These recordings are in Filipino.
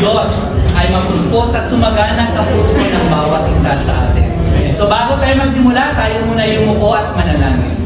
Diyos ay mapuspos at sumagana sa puso ng bawat isa sa atin. So bago tayo magsimula, tayo muna yumuko at manalangin.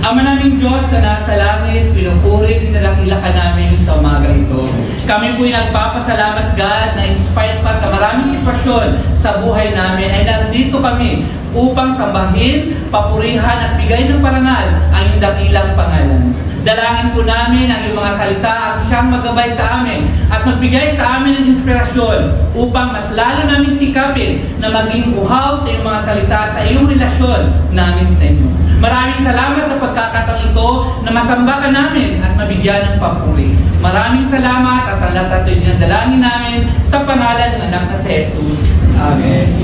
Ama naming Diyos na nasa langit, pinupuri, tinalakilaka namin sa umaga ito. Kami po'y nagpapasalamat, God, na inspired pa sa maraming sitwasyon sa buhay namin ay nandito kami upang sambahin, papurihan at bigay ng parangal ang iyong dakilang pangalan. Dalangin po namin ang iyong mga salita at siyang maggabay sa amin at magbigay sa amin ng inspirasyon upang mas lalo namin sikapin na maging uhaw sa iyong mga salita at sa iyong relasyon namin sa inyo. Maraming salamat sa pagkakataong ito na masamba ka namin at mabigyan ng papuri. Maraming salamat at ang lahat ito'y dinadalangin namin sa pangalan ng anak na si Jesus. Amen.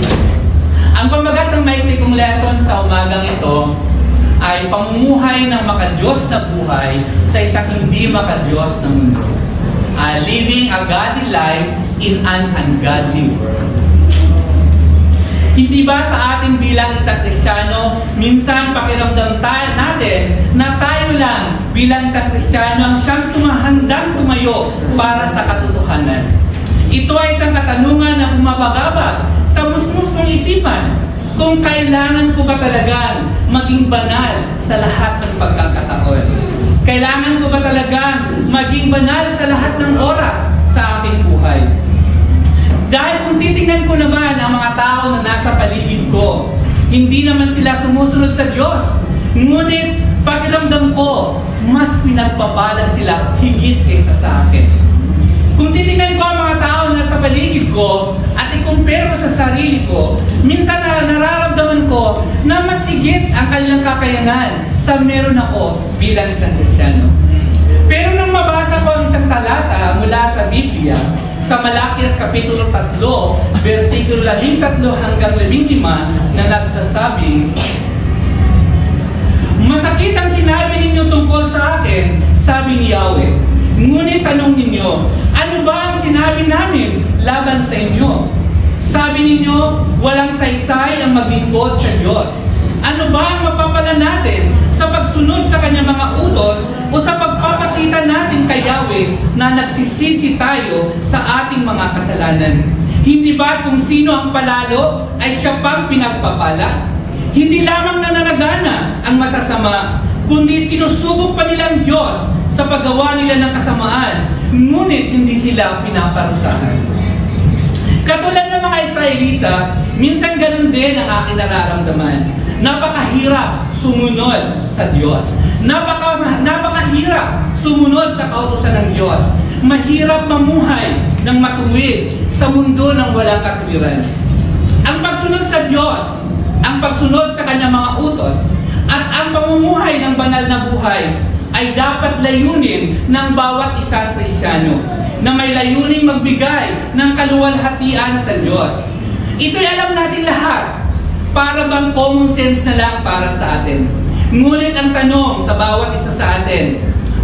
Ang pamagat ng maiksi kong lesson sa umagang ito ay pamumuhay ng makadiyos na buhay sa isang hindi makadiyos na mundo. Living a godly life in an ungodly world. Hindi ba sa atin bilang isang Kristiyano, minsan pakiramdam natin na tayo lang bilang isang Kristiyano ang siyang handang tumayo para sa katotohanan? Ito ay isang katanungan na bumabagabag sa musmusmong isipan kung kailangan ko ba talagang maging banal sa lahat ng pagkakataon. Kailangan ko ba talagang maging banal sa lahat ng oras sa aking buhay? Dahil kung titingnan ko naman ang mga tao na nasa paligid ko, hindi naman sila sumusunod sa Diyos. Ngunit pakiramdam ko, mas pinagpapala sila higit kaysa sa akin. Kung titingnan ko ang mga tao na nasa paligid ko at ikumpero sa sarili ko, minsan nararamdaman ko na mas higit ang kanilang kakayanan sa meron ako bilang isang Kristiyano. Pero nung mabasa ko ang isang talata mula sa Biblia, sa Malakias Kapitulo 3, versikulo 13 hanggang 15 na nagsasabi, "Masakit ang sinabi ninyo tungkol sa akin," sabi ni Yahweh. "Ngunit tanong ninyo, ano ba ang sinabi namin laban sa inyo? Sabi ninyo, walang saysay ang maglingkod sa Diyos. Ano ba ang mapapala natin sa pagsunod sa kanyang mga utos o sa pagpapakita natin kay Yahweh na nagsisisi tayo sa ating mga kasalanan? Hindi ba kung sino ang palalo ay siya pang pinagpapala? Hindi lamang nananagana ang masasama, kundi sinusubok pa nila ang Diyos sa paggawa nila ng kasamaan, ngunit hindi sila pinaparusahan." Katulad ng mga Israelita, minsan ganun din ang aking nararamdaman. Napakahirap sumunod sa Diyos. Napakahirap sumunod sa kautusan ng Diyos. Mahirap mamuhay ng matuwid sa mundo ng walang katwiran. Ang pagsunod sa Diyos, ang pagsunod sa kanyang mga utos, at ang pamumuhay ng banal na buhay ay dapat layunin ng bawat isang Kristiyano na may layuning magbigay ng kaluwalhatian sa Diyos. Ito'y alam natin lahat. Para bang common sense na lang para sa atin. Ngunit ang tanong sa bawat isa sa atin,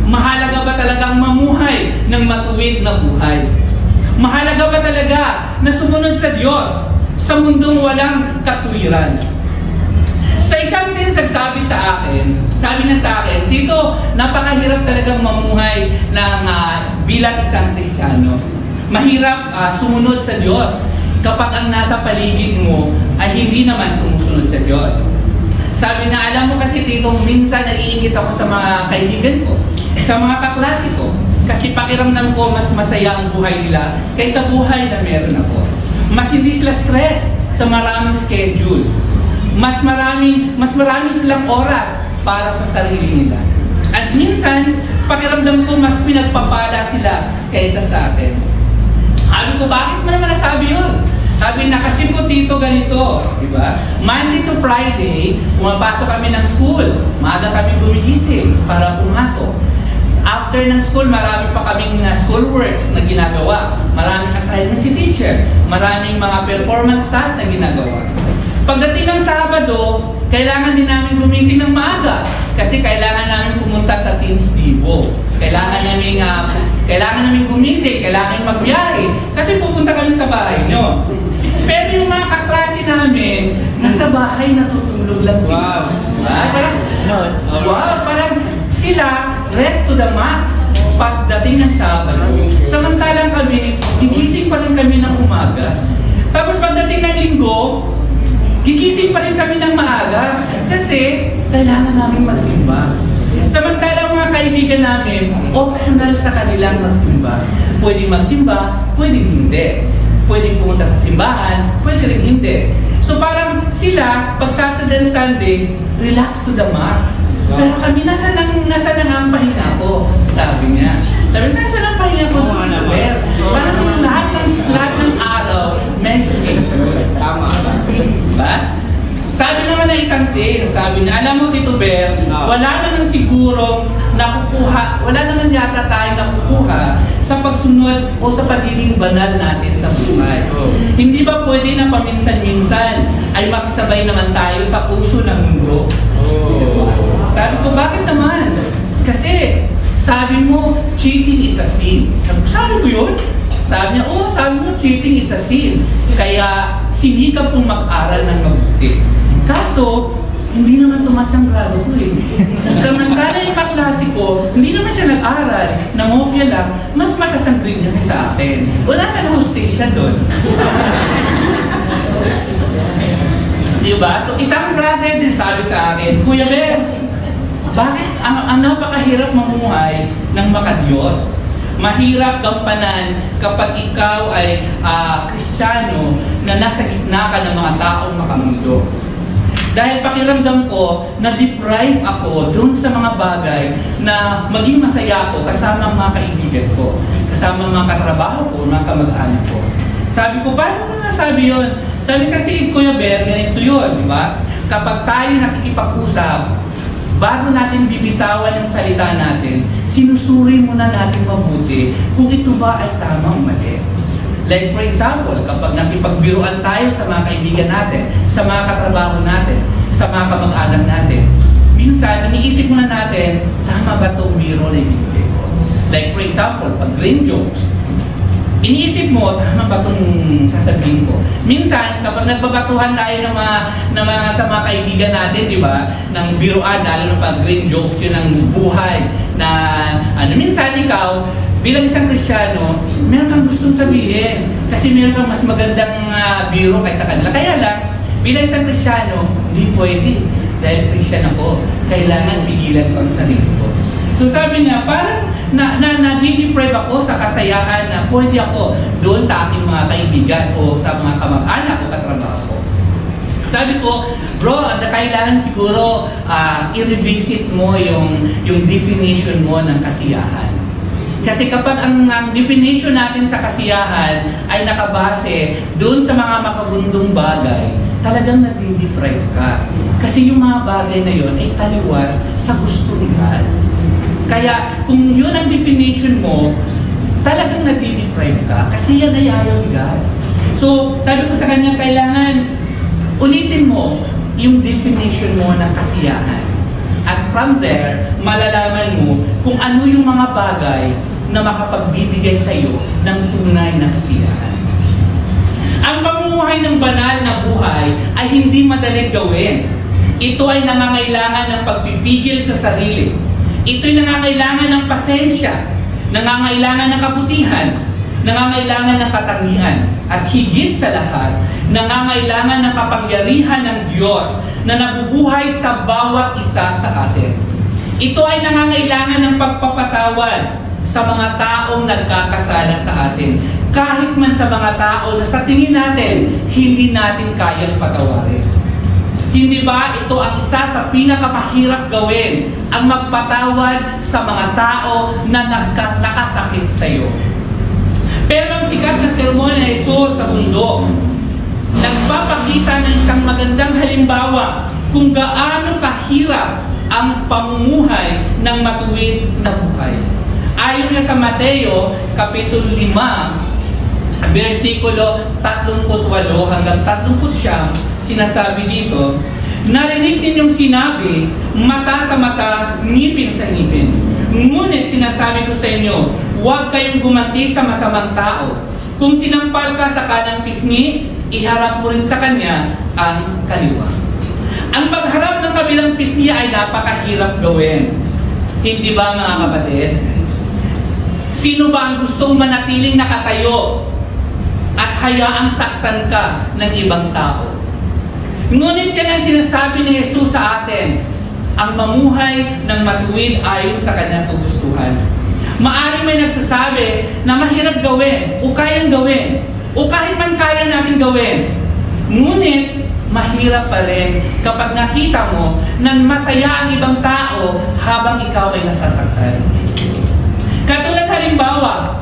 mahalaga ba talagang mamuhay ng matuwid na buhay? Mahalaga ba talaga na sumunod sa Diyos sa mundong walang katwiran? Sa isang din nagsabi sa akin, sabi na sa akin, "Tito, napakahirap talagang mamuhay ng bilang isang Kristiyano. Mahirap sumunod sa Diyos kapag ang nasa paligid mo ay hindi naman sumusunod sa Diyos." Sabi na, "Alam mo kasi, Tito, minsan naiingit ako sa mga kaibigan ko, sa mga kaklase ko, kasi pakiramdam ko mas masaya ang buhay nila kaysa buhay na meron ako. Mas hindi sila stress sa maraming schedule. Mas marami silang oras para sa sarili nila. At minsan, pakiramdam ko mas pinagpapala sila kaysa sa atin." Sabi ko, "Bakit mo naman nasabi yun?" Sabi na, "Kasi po, Tito, ganito, diba? Monday to Friday, pumapasok kami ng school. Maaga kami gumigising para pumasok. After ng school, marami pa kaming school works na ginagawa. Maraming assignment si teacher. Maraming mga performance tasks na ginagawa. Pagdating ng Sabado, kailangan din namin gumising ng maaga kasi kailangan namin pumunta sa Teens Divo. Kailangan namin gumising, kailangan magbiyahe kasi pupunta kami sa bahay nyo. Pero yung mga kaklase namin, nasa bahay natutulog lang sila." Wow! Parang sila rest to the max pagdating ng Sabado. Samantalang kami, gigising pa rin kami ng umaga. Tapos pagdating ng linggo, gigising pa rin kami ng maaga kasi kailangan namin magsimba. Samantalang mga kaibigan namin, optional sa kanilang magsimba. Pwedeng magsimba, pwedeng hindi. Pwedeng pumunta sa simbahan, pwede rin hindi. So parang sila, pag Saturday and Sunday, relax to the max. Pero kami, nasa lang ang pahinga ko, sabi niya. Sabi niya, nasa lang pahinga ko? Parang lahat ng araw, may schedule. Tama. Diba? Sabi naman na isang day, sabi niya, alam mo Tito Ber, wala naman sigurong nakukuha, wala naman yata tayong nakukuha sa pagsunod o sa pagiging banal natin sa buhay. Hindi ba pwede na paminsan-minsan ay makisabay naman tayo sa uso ng mundo? Sabi ko, bakit naman? Kasi sabi mo, cheating is a sin. Sabi ko yun? Sabi niya, sabi mo, cheating is a sin. Kaya sinikap kong mag-aral ng mabuti. Kaso, hindi naman tumas ang grado ko eh. Samantala yung kaklase ko, hindi naman siya nag-aral, nangopya lang, mas matas ang grade niya sa akin. Wala siya na hostesya doon. Diba? So isang brother din sabi sa akin, Kuya Ben, bakit ang napakahirap mamuhay ng makadiyos? Mahirap gampanan kapag ikaw ay Kristiyano na nasa gitna ka ng mga taong makamundo. Dahil pakiramdam ko, na-deprive ako dun sa mga bagay na maging masaya ako kasama ang mga kaibigan ko, kasama ang mga katrabaho ko, mga kamag-anak ko. Sabi ko, paano mo nasabi yun? Sabi kasi, Kuya Ber, ganito yun, di ba? Kapag tayo nakikipag-usap, bago natin bibitawan ang salita natin, sinusuri muna natin mabuti kung ito ba ay tamang mali. Like for example, kapag nakipagbiruan tayo sa mga kaibigan natin, sa mga katrabaho natin, sa mga kamag-anak natin, minsan, iniisip muna natin, tama ba itong biro na ibigay ko? Like for example, pag green jokes, iniisip mo, tama ba itong sasabihin ko? Minsan, kapag nagbabatuhan tayo ng mga sa mga kaibigan natin, di ba, ng biruan, lalo na pag green jokes, yun ang buhay, na minsan ikaw, bilang isang Kristiyano, meron kang gustong sabihin kasi meron kang mas magandang biro kaysa kanila. Kaya lang, bilang isang Kristiyano, hindi pwede. Dahil Kristyan ako, kailangan pigilan ko ang sarili ko. So sabi niya, parang na-deprive ako sa kasayahan na pwede ako doon sa aking mga kaibigan o sa mga kamag-anak o katrabaho ko. Sabi ko, bro, kailangan siguro i-revisit mo yung definition mo ng kasiyahan. Kasi kapag ang definition natin sa kasiyahan ay nakabase doon sa mga makabundong bagay, talagang nadideprive ka. Kasi yung mga bagay na yun ay taliwas sa gusto ni God. Kaya kung yun ang definition mo, talagang nadideprive ka. Kasi yan ay ayaw ni God. So, sabi ko sa kanya, kailangan ulitin mo yung definition mo ng kasiyahan. At from there, malalaman mo kung ano yung mga bagay na makapagbibigay sa iyo ng tunay na kasiyahan. Ang pamumuhay ng banal na buhay ay hindi madaling gawin. Ito ay nangangailangan ng pagpipigil sa sarili. Ito ay nangangailangan ng pasensya, nangangailangan ng kabutihan, nangangailangan ng katangian, at higit sa lahat, nangangailangan ng kapangyarihan ng Diyos na nabubuhay sa bawat isa sa atin. Ito ay nangangailangan ng pagpapatawad sa mga taong nagkakasala sa atin. Kahit man sa mga tao na sa tingin natin, hindi natin kayang patawarin. Hindi ba ito ang isa sa pinakamahirap gawin, ang magpatawad sa mga tao na nakasakit sa iyo? Pero ang sikat na sermon ni Jesus sa mundo, nagpapakita ng isang magandang halimbawa kung gaano kahirap ang pamumuhay ng matuwid na buhay. Ayon nga sa Mateo, Kapitulo 5, versikulo 38 hanggang 39, sinasabi dito, narinig ninyong sinabi, mata sa mata, ngipin sa ngipin. Ngunit sinasabi ko sa inyo, huwag kayong gumanti sa masamang tao. Kung sinampal ka sa kanang pisngi, iharap mo rin sa kanya ang kaliwa. Ang pagharap ng kabilang pisngi ay napakahirap gawin. Hindi ba mga kapatid? Sino ba ang gustong manatiling nakatayo at hayaang saktan ka ng ibang tao? Ngunit yan ang sinasabi ni Jesus sa atin, ang mamuhay ng matuwid ayon sa kanyang kagustuhan. Maaring may nagsasabi na mahirap gawin o kayang gawin o kahit man kaya natin gawin. Ngunit mahirap pa rin kapag nakita mo na masaya ang ibang tao habang ikaw ay nasasaktan. Katulad halimbawa,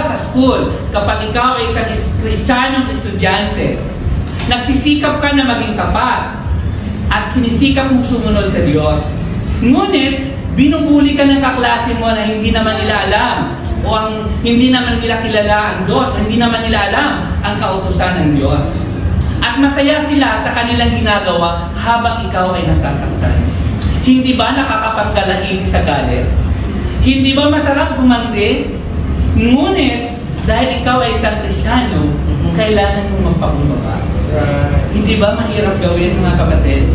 sa school, kapag ikaw ay isang Kristiyanong estudyante, nagsisikap ka na maging tapat at sinisikap mong sumunod sa Diyos. Ngunit, binubuli ka ng kaklase mo na hindi naman nila alam o hindi naman nila kilala ang Diyos, o hindi naman nila alam ang kautusan ng Diyos. At masaya sila sa kanilang ginagawa habang ikaw ay nasasaktan. Hindi ba nakakapagdalain sa galit? Hindi ba masarap gumanti? Ngunit, dahil ikaw ay isang Kristiyano, kailangan mong magpakumbaba. Hindi ba mahirap gawin, mga kapatid?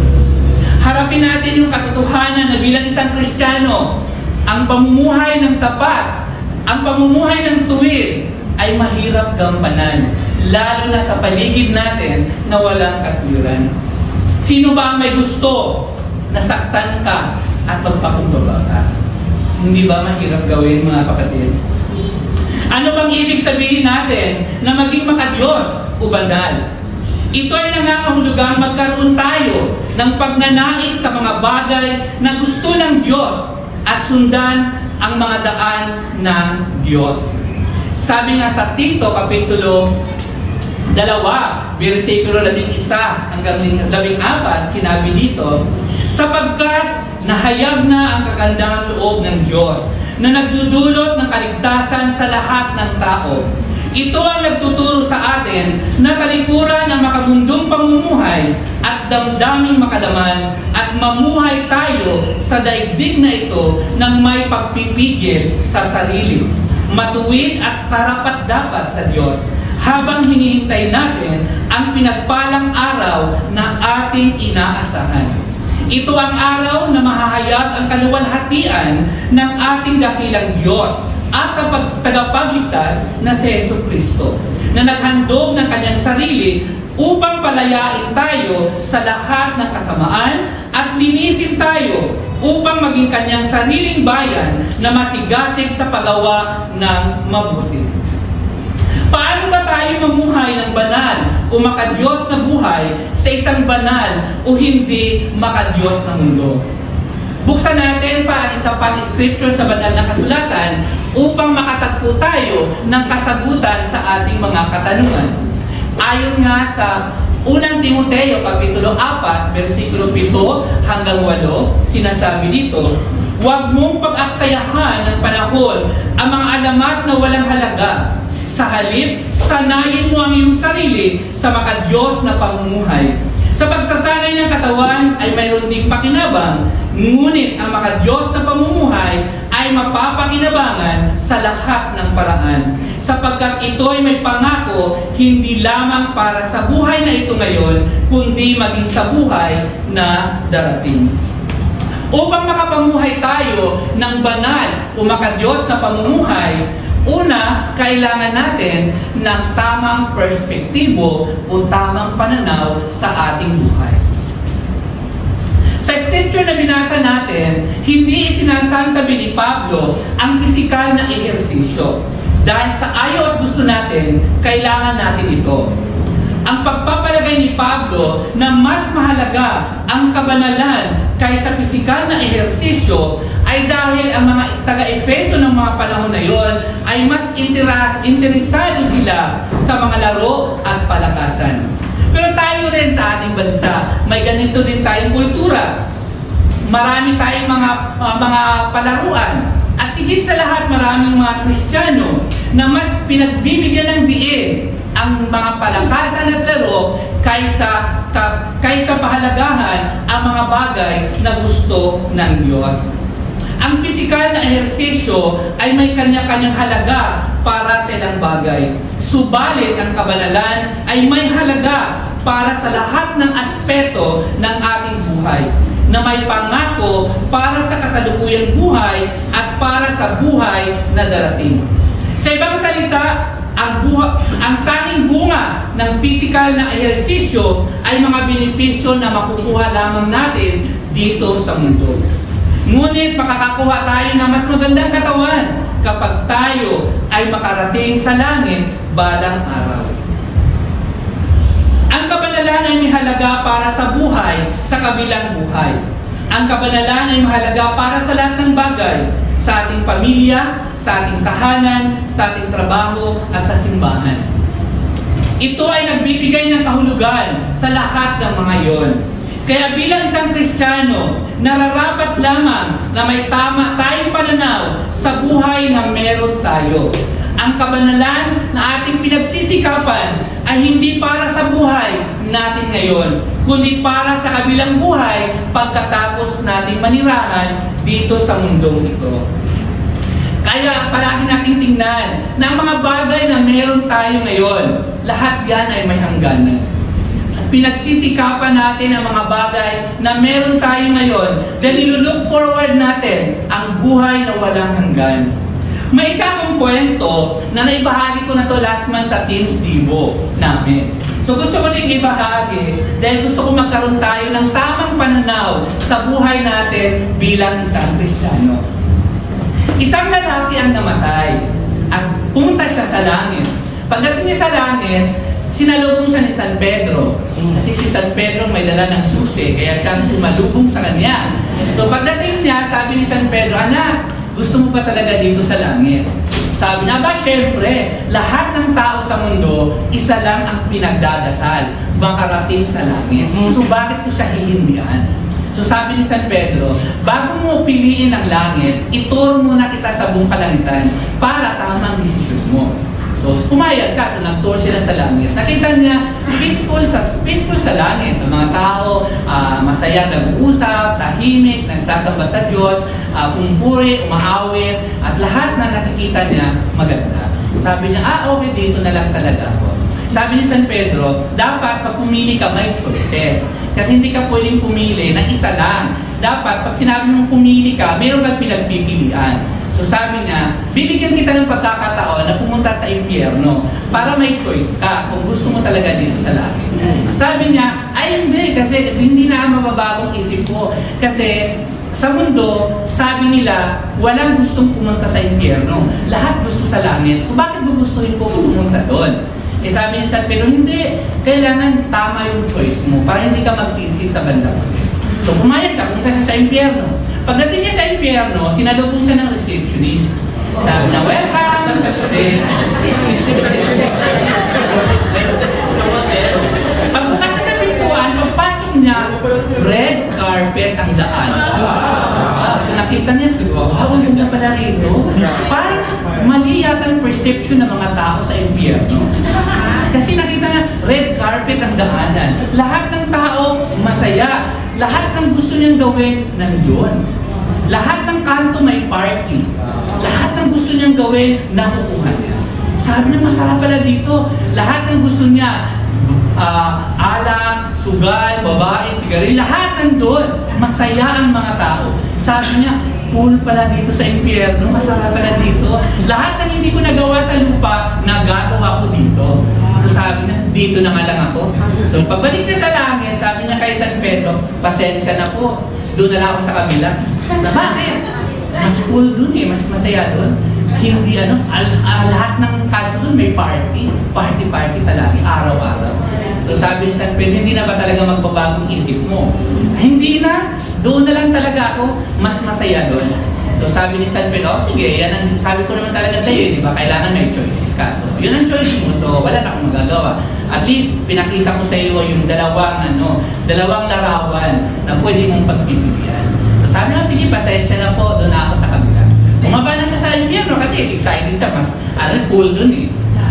Harapin natin yung katotohanan na bilang isang Kristiyano, ang pamumuhay ng tapat, ang pamumuhay ng tuwid ay mahirap gampanan, lalo na sa paligid natin na walang katwiran. Sino ba ang may gusto na saktan ka at magpakumbaba ka? Hindi ba mahirap gawin, mga kapatid? Ano bang ibig sabihin natin na maging makadiyos o banal? Ito ay nangangahulugang magkaroon tayo ng pagnanais sa mga bagay na gusto ng Diyos at sundan ang mga daan ng Diyos. Sabi nga sa Tito, Kapitulo 2, versikulo 11 hanggang 14, sinabi dito, sapagkat nahayag na ang kagandaang loob ng Diyos na nagdudulot ng kaligtasan sa lahat ng tao. Ito ang nagtuturo sa atin na talikuran ang makagundong pamumuhay at damdaming makalaman at mamuhay tayo sa daigdig na ito ng may pagpipigil sa sarili, matuwid at karapat-dapat sa Diyos habang hinihintay natin ang pinagpalang araw na ating inaasahan. Ito ang araw na mahahayag ang kaluwalhatian ng ating dakilang Diyos at tagapagligtas na si Jesucristo, na naghandog ng kanyang sarili upang palayain tayo sa lahat ng kasamaan at linisin tayo upang maging kanyang sariling bayan na masigasig sa paggawa ng mabuti. Paano ba tayo mamuhay ng banal o makadiyos na buhay sa isang banal o hindi makadiyos na mundo? Buksan natin pa ang isang pang-scripture sa banal na kasulatan upang makatagpo tayo ng kasagutan sa ating mga katanungan. Ayon nga sa 1 Timoteo Kapitulo 4, versikulo 7 hanggang 8, sinasabi dito, huwag mong pag-aksayahan ng panahon ang mga alamat na walang halaga. Sa halip, sanayin mo ang iyong sarili sa makadiyos na pamumuhay. Sa pagsasanay ng katawan ay mayroon ding pakinabang, ngunit ang makadiyos na pamumuhay ay mapapakinabangan sa lahat ng paraan. Sapagkat ito ay may pangako hindi lamang para sa buhay na ito ngayon, kundi maging sa buhay na darating. Upang makapamuhay tayo ng banal o makadiyos na pamumuhay, una, kailangan natin ng tamang perspektibo o tamang pananaw sa ating buhay. Sa scripture na binasa natin, hindi isinasantabi ni Pablo ang pisikal na ehersisyo. Dahil sa ayaw at gusto natin, kailangan natin ito. Ang pagpapalagay ni Pablo na mas mahalaga ang kabanalan kaysa pisikal na ehersisyo ay dahil ang mga taga-Efeso ng mga panahon na yon ay mas interesado sila sa mga laro at palakasan. Pero tayo rin sa ating bansa, may ganito din tayong kultura. Marami tayong mga palaruan. At higit sa lahat, maraming mga Kristiyano na mas pinagbibigyan ng diin ang mga palakasan at laro kaysa pahalagahan ang mga bagay na gusto ng Diyos. Ang pisikal na ehersisyo ay may kanya-kanyang halaga para sa ilang bagay. Subalit ang kabanalan ay may halaga para sa lahat ng aspeto ng ating buhay. na may pangako para sa kasalukuyang buhay at para sa buhay na darating. Sa ibang salita, ang tanging bunga ng physical na ehersisyo ay mga benepisyo na makukuha lamang natin dito sa mundo. Ngunit makakakuha tayo ng mas magandang katawan kapag tayo ay makarating sa langit balang araw. Ang kabanalan ay may halaga para sa buhay sa kabilang buhay. Ang kabanalan ay mahalaga para sa lahat ng bagay, sa ating pamilya, sa ating tahanan, sa ating trabaho, at sa simbahan. Ito ay nagbibigay ng kahulugan sa lahat ng mga iyon. Kaya bilang isang Kristiyano, nararapat lamang na may tama tayong pananaw sa buhay na meron tayo. Ang kabanalan na ating pinagsisikapan ay hindi para sa buhay natin ngayon, kundi para sa kabilang buhay pagkatapos nating manirahan dito sa mundong ito. Kaya palagi nating tingnan na ang mga bagay na meron tayo ngayon, lahat yan ay may hangganan. Pinagsisikapan natin ang mga bagay na meron tayo ngayon dahil nilulook forward natin ang buhay na walang hanggan. May isa akong kwento na naibahagi ko na to last month sa Teens Divo namin. So gusto ko din ibahagi dahil gusto ko magkaroon tayo ng tamang pananaw sa buhay natin bilang isang Kristiyano. Isang lalaki ang namatay at pumunta siya sa langit. Pagdating niya sa langit, sinalubong siya ni San Pedro. Kasi si San Pedro may dala ng susi, kaya siya sumalubong sa kanya. So pagdating niya, sabi ni San Pedro, "Anak, gusto mo pa talaga dito sa langit?" Sabi niya, "Aba, syempre, lahat ng tao sa mundo, isa lang ang pinagdadasal, makarating sa langit. So bakit ko siya hihindihan?" So sabi ni San Pedro, "Bago mo piliin ang langit, ituro muna kita sa buong kalangitan para tama ang desisyon mo." So pumayag siya, so nag-tour sila sa langit. Nakita niya, peaceful sa langit. Ang mga tao, masaya, nag-uusap, tahimik, nagsasamba sa Diyos, pumpuri, umaawit, at lahat na nakikita niya maganda. Sabi niya, okay, dito na lang talaga ako. Sabi ni San Pedro, dapat pag pumili ka, may choices. Kasi hindi ka pwedeng pumili ng isa lang. Dapat pag sinabi mong pumili ka, mayroon kang pinagpipilian. So sabi niya, bibigyan kita ng pagkakataon na pumunta sa impyerno para may choice ka kung gusto mo talaga dito sa langit. Sabi niya, ay hindi, kasi hindi na mababagong isip ko. Kasi sa mundo, sabi nila, walang gustong pumunta sa impyerno. Lahat gusto sa langit. So bakit gugustuhin ko pumunta doon? Eh sabi ni San Pedro, hindi, kailangan tama yung choice mo para hindi ka magsisi sa banda mo. So pumayag siya, pumunta siya sa impyerno. Pagdating niya sa impyerno, sinalubong siya ng receptionist. Sabi na, welcome! Pagbukas na sa pintuan, pagpasok niya, red carpet ang daan. So nakita niya, wow, ang ganda pala rito. Parang mali yata ang perception ng mga tao sa impyerno. Kasi nakita niya, red carpet ang daanan. Lahat ng tao, masaya. Lahat ng gusto niyang gawin, nandun. Lahat ng kanto may party. Lahat ng gusto niyang gawin, nakukuha niya. Sabi niya, masarap pala dito. Lahat ng gusto niya, alak, sugal, babae, sigarilyo, lahat nandun. Masaya ang mga tao. Sabi niya, cool pala dito sa impyerno, masarap pala dito. Lahat ng hindi ko nagawa sa lupa, nagagawa ko dito. So sabi niya, dito na nga lang ako. So pagbalik niya sa langit, sabi niya kay San Pedro, pasensya na po, doon na lang ako sa kabila. Na bakit? Mas cool doon eh, mas masaya doon. Hindi lahat ng kanto doon may party. Party palagi, araw-araw. So sabi ni San Pedro, hindi na ba talaga magbabagong isip mo? Hindi na, doon na lang talaga ako, mas masaya doon. So sabi ni San Pedro, sige, yan ang sabi ko naman talaga sa iyo, di ba? Kailangan may choices ka. So yun ang choice mo, so wala na akong magagawa. At least pinakita ko sa iyo yung dalawang larawan na pwede mong pagpipilian. So sabi niya, sige, pasensya na po, doon na ako sa kabila. Bumaba na siya sa impyerno kasi excited siya, mas cool doon eh.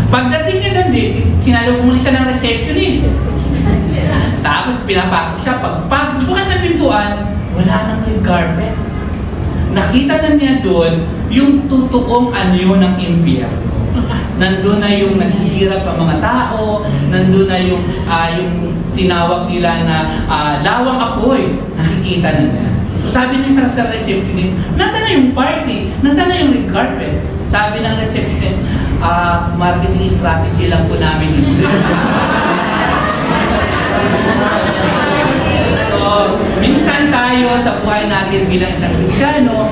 Pagdating niya doon din, sinalubong siya ng receptionist. Tapos pinapasok siya, pagbukas ng pintuan, wala nang red carpet. Nakita na niya doon yung totoong anyo ng impyerno. Nandun na yung nasihirap ang mga tao, nandun na yung tinawag nila na lawang apoy, nakikita na na. So sabi niya sa receptionist, nasa na yung party? Nasa na yung red carpet? Sabi ng receptionist, marketing strategy lang po namin yun. So, minsan tayo sa buhay natin bilang isang Kristiyano,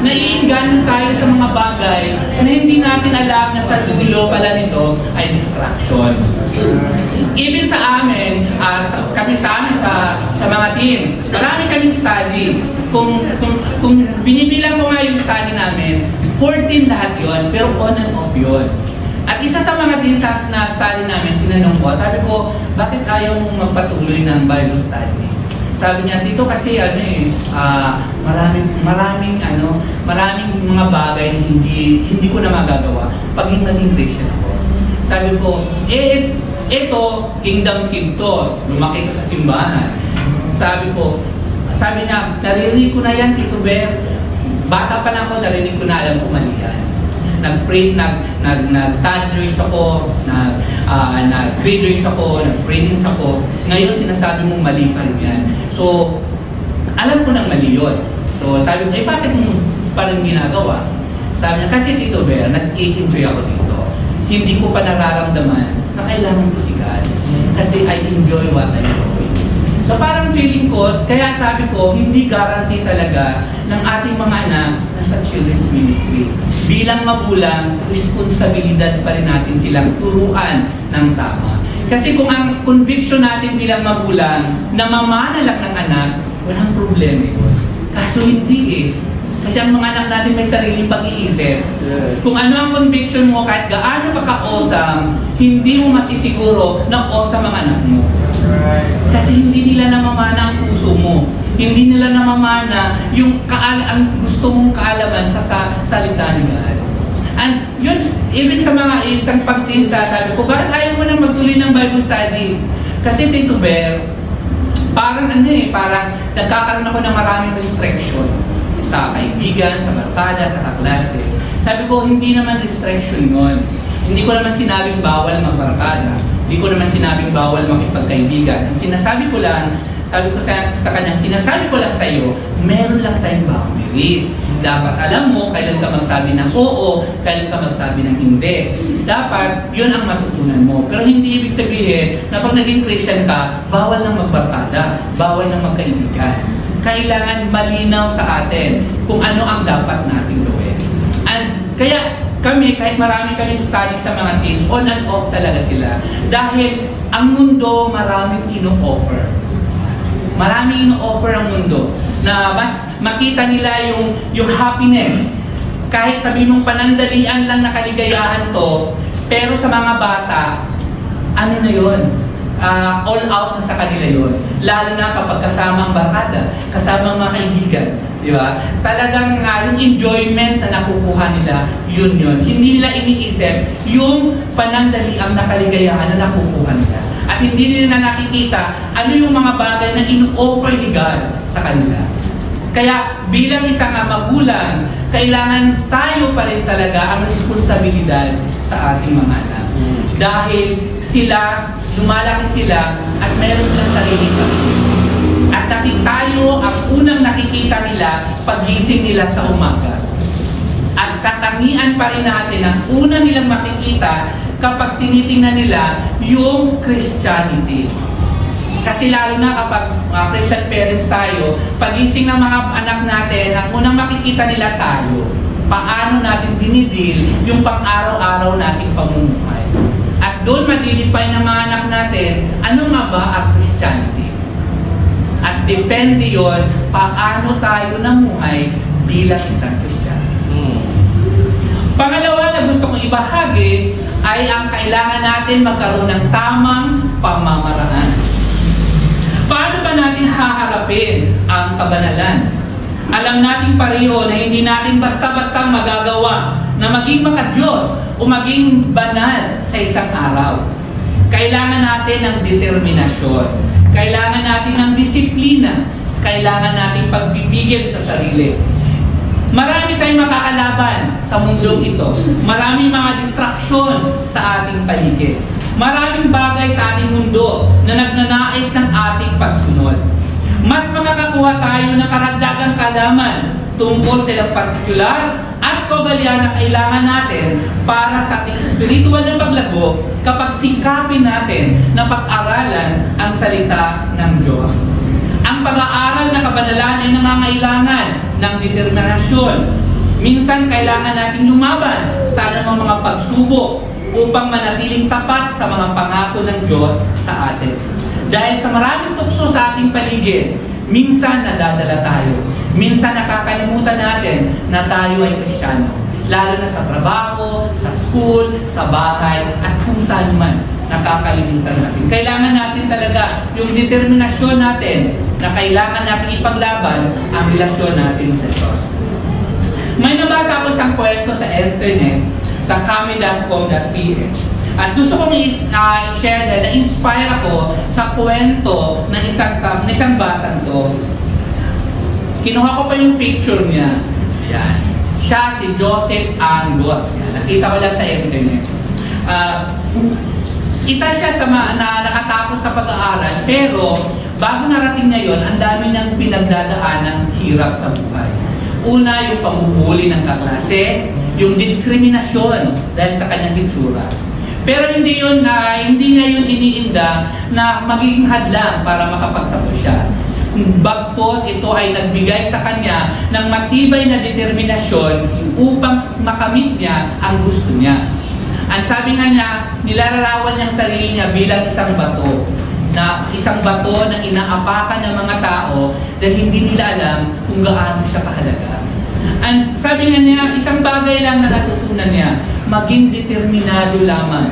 naiinganyo tayo sa mga bagay na hindi natin alam na sa dulo pala nito ay distraction. Even sa amin, sa mga teams, marami kaming study. Kung binibilang ko nga yung study namin, 14 lahat yon, pero on and off yon. At isa sa mga teams na study namin, tinanong ko, sabi ko, bakit ayaw mong magpatuloy ng Bible study? Sabi niya, Tito, kasi maraming mga bagay hindi ko na magagawa pag yung naging Christian ako. Sabi ko, eto, kingdom kid to, lumaki ko sa simbahan. Sabi niya, narinig ko na yan, Tito Ber. Bata pa lang ako, narinig ko na, alam ko mali yan. Nag-pray, nag-third race ako, nag-grade race ako, nag-praise ako. Ngayon, sinasabi mong mali pa rin yan. So, alam ko nang mali yun. So, sabi ko, bakit mo pa rin ginagawa? Sabi niya, kasi Tito Ber, nag-enjoy ako dito. Hindi ko pa nararamdaman na kailangan ko si God. Kasi I enjoy what I do. So parang feeling ko, kaya sabi ko, hindi guarantee talaga ng ating mga anak na sa children's ministry. Bilang magulang, responsibilidad pa rin natin silang turuan ng tama. Kasi kung ang conviction natin bilang magulang na mamana lang ng anak, walang problema yun. Kaso hindi eh. Kasi ang mga anak natin may sariling pag-iisip. Kung ano ang conviction mo, kahit gaano ka ka-awesome, hindi mo masisiguro na awesome ang anak mo. Kasi hindi nila namamana ang puso mo. Hindi nila namamana yung ang gusto mong kaalaman sa salita ni God. And yun, even sa mga isang pagtinsa, sabi ko, bakit ayaw mo nang magtuloy ng Bible study? Kasi Tito Ber, parang nagkakaroon ako ng maraming restriction sa kaibigan, sa barkada, sa kaklase. Sabi ko, hindi naman restriction yun. Hindi ko naman sinabing bawal magbarkada. Hindi ko naman sinabing bawal makipagkaibigan. Ang sinasabi ko lang, sabi ko sa kanya, sinasabi ko lang sa iyo, meron lang tayong boundaries. Dapat alam mo kailan ka magsabi ng oo, kailan ka magsabi ng hindi. Dapat, yun ang matutunan mo. Pero hindi ibig sabihin na pag naging Christian ka, bawal nang magbarkada, bawal nang magkaibigan. Kailangan malinaw sa atin kung ano ang dapat natin gawin. And kaya kami, kahit marami kaming study sa mga teens, on and off talaga sila. Dahil ang mundo maraming ino-offer. Maraming ino-offer ang mundo na mas makita nila yung happiness. Kahit sabihin mong panandalian lang na kaligayahan to, pero sa mga bata, ano na yun? All out na sa kanila yun. Lalo na kapag kasama ang barkada, kasama ang mga kaibigan. Di ba? Talagang yung enjoyment na nakukuha nila, yun. Hindi nila iniisip yung panandaliang nakaligayahan na nakukuha nila. At hindi nila nakikita ano yung mga bagay na ino-offer ni God sa kanila. Kaya bilang isang magulang, kailangan tayo pa rin talaga ang responsibilidad sa ating mga anak. Dahil lumalaki sila at meron silang sariling pag-isip. At tayo ang unang nakikita nila paggising nila sa umaga. At katangian pa rin natin ang una nilang makikita kapag tinitingnan nila yung Christianity. Kasi lalo na kapag Christian parents tayo, pagising ng mga anak natin, ang unang makikita nila tayo. Paano natin dinidil yung pang-araw-araw nating pamumuhay. At doon ma-define ng mga anak natin, ano nga ba ang Christianity? At depende yon paano tayo namuhay bilang isang Christian. Pangalawa na gusto kong ibahagi ay ang kailangan natin magkaroon ng tamang pamamaraan. Paano ba natin haharapin ang kabanalan? Alam natin pareho na hindi natin basta-basta magagawa na maging makadiyos o maging banal sa isang araw. Kailangan natin ng determinasyon. Kailangan natin ng disiplina. Kailangan natin pagpipigil sa sarili. Marami tayong makakalaban sa mundong ito. Maraming mga distraksyon sa ating paligid. Maraming bagay sa ating mundo na nagnanais ng ating pagsunod. Mas makakakuha tayo ng karagdagang kalaman tungkol sa ilang partikular at kaugalian na kailangan natin para sa ating spiritual na paglago kapag sikapin natin na pag-aralan ang salita ng Diyos. Ang pag-aaral na kabanalan ay nangangailangan ng determinasyon. Minsan kailangan natin lumaban sa anumang mga pagsubok upang manatiling tapat sa mga pangako ng Diyos sa atin. Dahil sa maraming tukso sa ating paligid, minsan nadadala tayo. Minsan nakakalimutan natin na tayo ay Kristiyano. Lalo na sa trabaho, sa school, sa bahay, at kung saan man nakakalimutan natin. Kailangan natin talaga yung determinasyon natin na kailangan natin ipaglaban ang relasyon natin sa Diyos. May nabasa ako isang kwento sa internet sa kami.com.ph at gusto kong i-share na na-inspire ako sa kwento ng isang batang to. Kinuha ko pa yung picture niya. Yan. Siya si Joseph Angot. Nakita ko lang sa internet. Isa siya sa nakatapos sa pag-aaral, pero bago narating niya yun, ang dami niyang pinagdadaan ng hirap sa buhay. Una, yung pambubuli ng kaklase, yung diskriminasyon dahil sa kanyang hitsura. Pero hindi niya yun iniinda na magiging hadlang para makapagtapos siya. Bagpos ito ay nagbigay sa kanya ng matibay na determinasyon upang makamit niya ang gusto niya. Ang sabi nga niya, nilalarawan niya ang sarili niya bilang isang bato na inaapakan ng mga tao dahil hindi nila alam kung gaano siya kahalaga. Ang sabi nga niya, isang bagay lang na natutunan niya, maging determinado lamang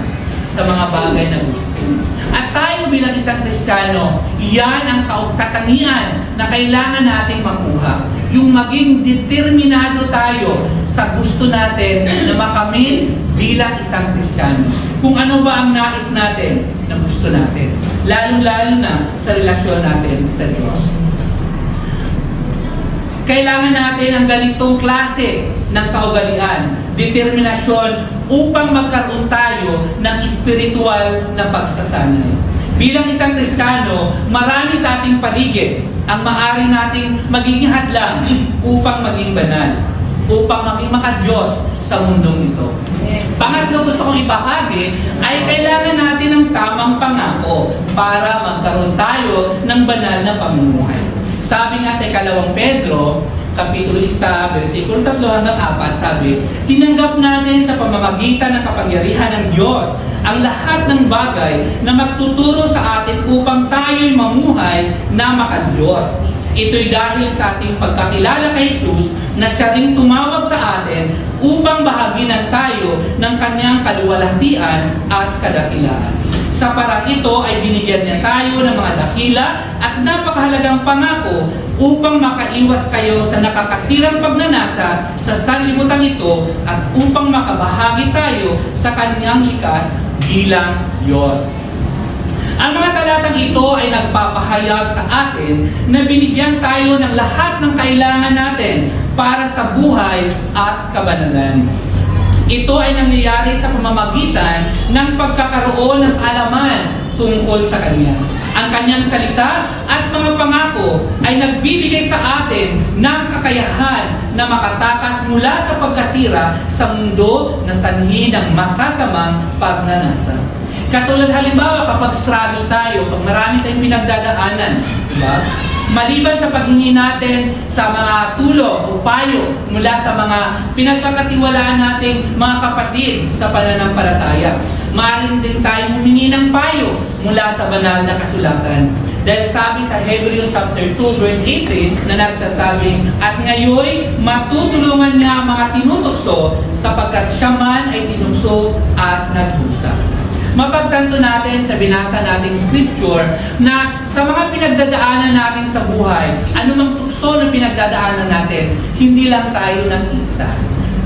sa mga bagay na gusto. At tayo bilang isang Kristiyano, yan ang katangian na kailangan nating makuha. Yung maging determinado tayo sa gusto natin na makamit bilang isang Kristiyano. Kung ano ba ang nais natin na gusto natin. Lalong-lalo na sa relasyon natin sa Diyos. Kailangan natin ang ganitong klase ng kaugalian, determinasyon upang magkaroon tayo ng espiritual na pagsasanay. Bilang isang Kristiyano, marami sa ating paligid ang maaari nating maging hadlang upang maging banal, upang maging maka-Diyos sa mundong ito. Pangatlo gusto kong ibahagi ay kailangan natin ng tamang pangako para magkaroon tayo ng banal na pamumuhay. Sabi nga sa 2 Pedro, Kapitulo 1, versikulo 3 hanggang 4, sabi, tinanggap natin sa pamamagitan ng kapangyarihan ng Diyos ang lahat ng bagay na magtuturo sa atin upang tayo'y mamuhay na maka-Diyos. Ito'y dahil sa ating pagkakilala kay Jesus na siya ring tumawag sa atin upang bahaginan tayo ng kanyang kaluwalhatian at kadakilaan. Sa parang ito ay binigyan niya tayo ng mga dakila at napakahalagang pangako upang makaiwas kayo sa nakakasirang pagnanasa sa sanlibutan ito at upang makabahagi tayo sa kanyang likas bilang Diyos. Ang mga talatang ito ay nagpapahayag sa atin na binigyan tayo ng lahat ng kailangan natin para sa buhay at kabanalan. Ito ay nangyayari sa pamamagitan ng pagkakaroon ng alaman tungkol sa Kanya. Ang Kanyang salita at mga pangako ay nagbibigay sa atin ng kakayahan na makatakas mula sa pagkasira sa mundo na sanhi ng masasamang pagnanasa. Katulad halimbawa kapag struggle tayo, pag marami tayong pinagdadaanan, diba? Maliban sa paghingi natin sa mga tulong o payo mula sa mga pinagkakatiwalaan nating mga kapatid sa pananampalataya, maaaring din tayo humingi ng payo mula sa banal na kasulatan. Dahil sabi sa Hebrews chapter 2 verse 18 na nagsasabing, at ngayon matutulungan niya ang mga tinutukso sapagkat siya man ay tinukso at nagdusa. Mapagtanto natin sa binasa nating scripture na sa mga pinagdadaanan natin sa buhay, anumang tukso na pinagdadaanan natin, hindi lang tayo nag-isa.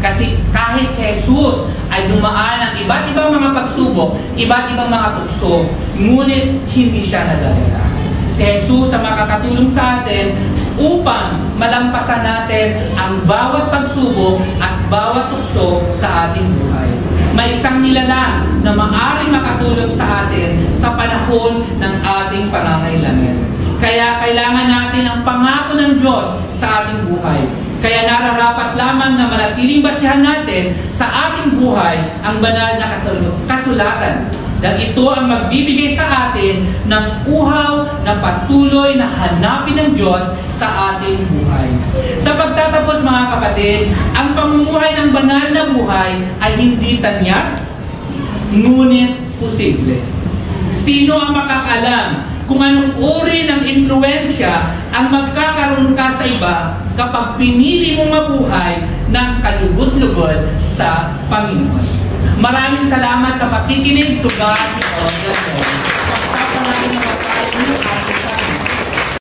Kasi kahit si Jesus ay dumaan ng iba't ibang mga pagsubok, iba't ibang mga tukso, ngunit hindi siya nadadala. Si Jesus na makakatulong sa atin upang malampasan natin ang bawat pagsubok at bawat tukso sa ating buhay. May isang nilalang na maaaring makatulong sa atin sa panahon ng ating pangangailangan. Kaya kailangan natin ang pangako ng Diyos sa ating buhay. Kaya nararapat lamang na manatiling basihan natin sa ating buhay ang banal na kasulatan. Dahil ito ang magbibigay sa atin ng uhaw na patuloy na hanapin ng Diyos sa ating buhay. Sa pagtatapos mga kapatid, ang pamumuhay ng banal na buhay ay hindi tanyak, ngunit posible. Sino ang makakalam kung anong uri ng impluensya ang magkakaroon ka sa iba kapag pinili mong mabuhay ng kalugod-lugod sa Panginoon? Maraming salamat sa pakikinig. To God be all the glory. Pagpapalagay na